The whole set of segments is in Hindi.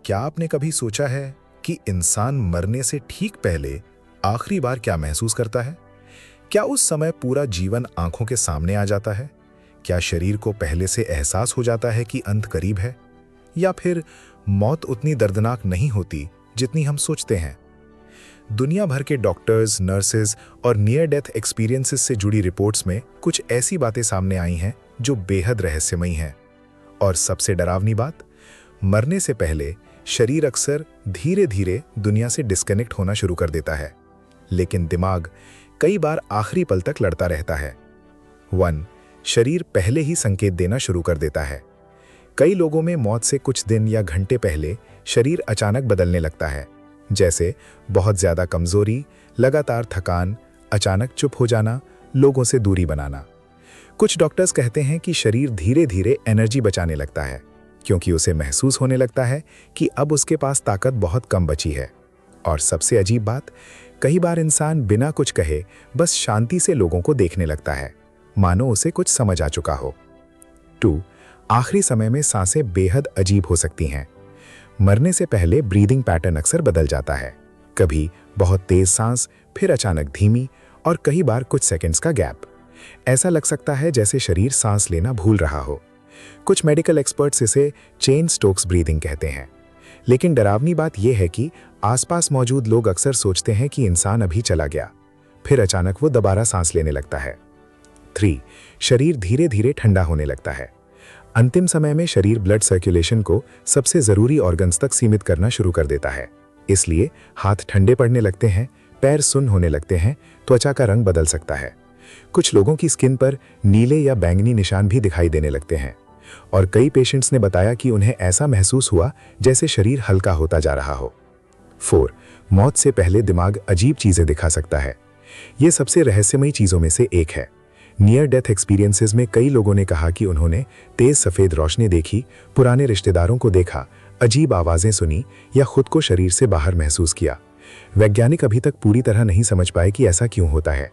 क्या आपने कभी सोचा है कि इंसान मरने से ठीक पहले आखिरी बार क्या महसूस करता है? क्या उस समय पूरा जीवन आंखों के सामने आ जाता है? क्या शरीर को पहले से एहसास हो जाता है कि अंत करीब है? या फिर मौत उतनी दर्दनाक नहीं होती जितनी हम सोचते हैं? दुनिया भर के डॉक्टर्स, नर्सेज और नियर डेथ एक्सपीरियंसेस से जुड़ी रिपोर्ट्स में कुछ ऐसी बातें सामने आई हैं जो बेहद रहस्यमयी हैं। और सबसे डरावनी बात, मरने से पहले शरीर अक्सर धीरे धीरे दुनिया से डिस्कनेक्ट होना शुरू कर देता है, लेकिन दिमाग कई बार आखिरी पल तक लड़ता रहता है। 1. शरीर पहले ही संकेत देना शुरू कर देता है। कई लोगों में मौत से कुछ दिन या घंटे पहले शरीर अचानक बदलने लगता है, जैसे बहुत ज्यादा कमजोरी, लगातार थकान, अचानक चुप हो जाना, लोगों से दूरी बनाना। कुछ डॉक्टर्स कहते हैं कि शरीर धीरे धीरे एनर्जी बचाने लगता है, क्योंकि उसे महसूस होने लगता है कि अब उसके पास ताकत बहुत कम बची है। और सबसे अजीब बात, कई बार इंसान बिना कुछ कहे बस शांति से लोगों को देखने लगता है, मानो उसे कुछ समझ आ चुका हो। 2. आखिरी समय में सांसें बेहद अजीब हो सकती हैं। मरने से पहले ब्रीदिंग पैटर्न अक्सर बदल जाता है। कभी बहुत तेज सांस, फिर अचानक धीमी, और कई बार कुछ सेकंड्स का गैप। ऐसा लग सकता है जैसे शरीर सांस लेना भूल रहा हो। कुछ मेडिकल एक्सपर्ट्स इसे चेन स्टोक्स ब्रीदिंग कहते हैं। लेकिन डरावनी बात यह है कि आसपास मौजूद लोग अक्सर सोचते हैं कि इंसान अभी चला गया, फिर अचानक वो दोबारा सांस लेने लगता है। 3. शरीर धीरे धीरे ठंडा होने लगता है। अंतिम समय में शरीर ब्लड सर्कुलेशन को सबसे जरूरी ऑर्गन्स तक सीमित करना शुरू कर देता है। इसलिए हाथ ठंडे पड़ने लगते हैं, पैर सुन्न होने लगते हैं, त्वचा का रंग बदल सकता है। कुछ लोगों की स्किन पर नीले या बैंगनी निशान भी दिखाई देने लगते हैं, और कई पेशेंट्स ने बताया कि उन्हें ऐसा महसूस हुआ जैसे शरीर हल्का होता जा रहा हो। 4. मौत से पहले दिमाग अजीब चीजें दिखा सकता है। ये सबसे रहस्यमयी चीजों में से एक है। नियर डेथ एक्सपीरियंसेस में कई लोगों ने कहा कि उन्होंने तेज सफेद रोशनी देखी, पुराने रिश्तेदारों को देखा, अजीब आवाजें सुनी, या खुद को शरीर से बाहर महसूस किया। वैज्ञानिक अभी तक पूरी तरह नहीं समझ पाए कि ऐसा क्यों होता है।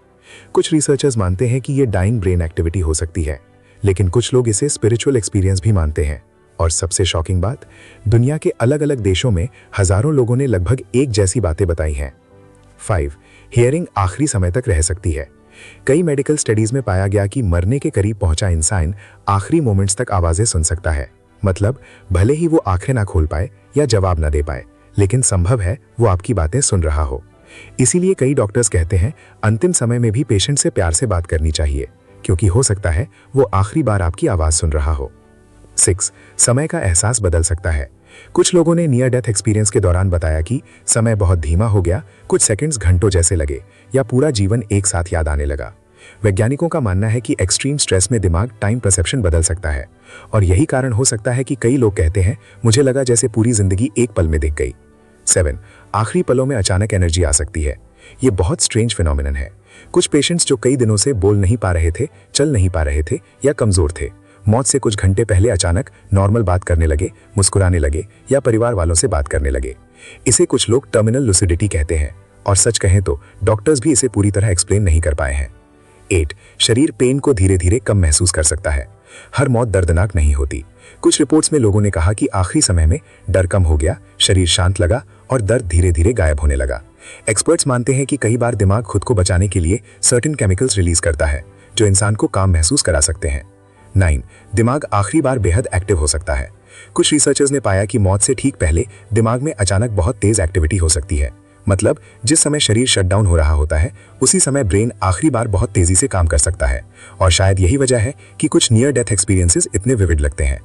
कुछ रिसर्चर्स मानते हैं कि ये डाइंग ब्रेन एक्टिविटी हो सकती है, लेकिन कुछ लोग इसे स्पिरिचुअल एक्सपीरियंस भी मानते हैं। और सबसे शॉकिंग बात, दुनिया के अलग अलग देशों में हजारों लोगों ने लगभग एक जैसी बातें बताई हैं। 5. हियरिंग आखिरी समय तक रह सकती है। कई मेडिकल स्टडीज में पाया गया कि मरने के करीब पहुंचा इंसान आखिरी मोमेंट्स तक आवाजें सुन सकता है। मतलब भले ही वो आंखें ना खोल पाए या जवाब ना दे पाए, लेकिन संभव है वो आपकी बातें सुन रहा हो। इसीलिए कई डॉक्टर्स कहते हैं अंतिम समय में भी पेशेंट से प्यार से बात करनी चाहिए, क्योंकि हो सकता है वो आखिरी बार आपकी आवाज सुन रहा हो। 6. समय का एहसास बदल सकता है। कुछ लोगों ने नियर डेथ एक्सपीरियंस के दौरान बताया कि समय बहुत धीमा हो गया, कुछ सेकंड्स घंटों जैसे लगे, या पूरा जीवन एक साथ याद आने लगा। वैज्ञानिकों का मानना है कि एक्सट्रीम स्ट्रेस में दिमाग टाइम परसेप्शन बदल सकता है, और यही कारण हो सकता है कि कई लोग कहते हैं मुझे लगा जैसे पूरी जिंदगी एक पल में दिख गई। 7. आखिरी पलों में अचानक एनर्जी आ सकती है। ये बहुत स्ट्रेंज फिनोमिनन है। कुछ पेशेंट्स जो कई दिनों से बोल नहीं पा रहे थे, चल नहीं पा रहे थे, या कमजोर थे, मौत से कुछ घंटे पहले अचानक नॉर्मल बात करने लगे, मुस्कुराने लगे, या परिवार वालों से बात करने लगे। इसे कुछ लोग टर्मिनल लुसिडिटी कहते हैं, और सच कहें तो डॉक्टर्स भी इसे पूरी तरह एक्सप्लेन नहीं कर पाए हैं। 8. शरीर पेन को धीरे धीरे कम महसूस कर सकता है। हर मौत दर्दनाक नहीं होती। कुछ रिपोर्ट्स में लोगों ने कहा कि आखिरी समय में डर कम हो गया, शरीर शांत लगा, और दर्द धीरे धीरे गायब होने लगा। एक्सपर्ट्स मानते हैं कि कई बार दिमाग खुद को बचाने के लिए सर्टेन केमिकल्स रिलीज करता है, जो इंसान को काम महसूस करा सकते हैं। 9. दिमाग आखिरी बार बेहद एक्टिव हो सकता है। कुछ रिसर्चर्स ने पाया कि मौत से ठीक पहले दिमाग में अचानक बहुत तेज एक्टिविटी हो सकती है। मतलब जिस समय शरीर शटडाउन हो रहा होता है, उसी समय ब्रेन आखिरी बार बहुत तेजी से काम कर सकता है, और शायद यही वजह है कि कुछ नियर डेथ एक्सपीरियंसेस इतने विविड लगते हैं।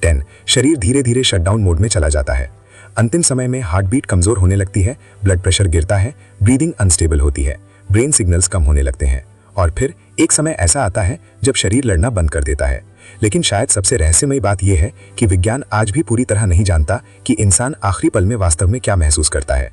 10. शरीर धीरे धीरे शटडाउन मोड में चला जाता है। अंतिम समय में हार्ट बीट कमजोर होने लगती है, ब्लड प्रेशर गिरता है, ब्रीदिंग अनस्टेबल होती है, ब्रेन सिग्नल्स कम होने लगते हैं, और फिर एक समय ऐसा आता है जब शरीर लड़ना बंद कर देता है। लेकिन शायद सबसे रहस्यमयी बात यह है कि विज्ञान आज भी पूरी तरह नहीं जानता कि इंसान आखिरी पल में वास्तव में क्या महसूस करता है।